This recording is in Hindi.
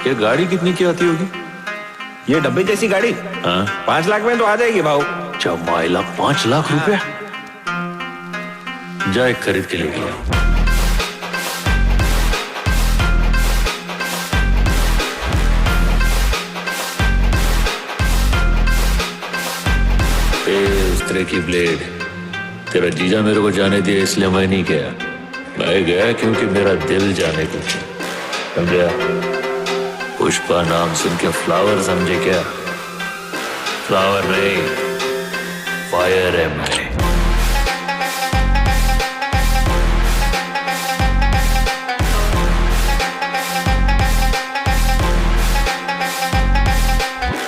ये गाड़ी कितनी की आती होगी? ये डब्बे जैसी गाड़ी हाँ 5 लाख में तो आ जाएगी भाऊ। चमाइला 5 लाख रुपया? जाए खरीद के लेके आओ। उस तरह की ब्लेड तेरा जीजा मेरे को जाने दिया इसलिए मैं नहीं गया। मैं गया क्योंकि मेरा दिल जाने को समझा। पुष्पा नाम सुन के फ्लावर समझे क्या? फ्लावर नहीं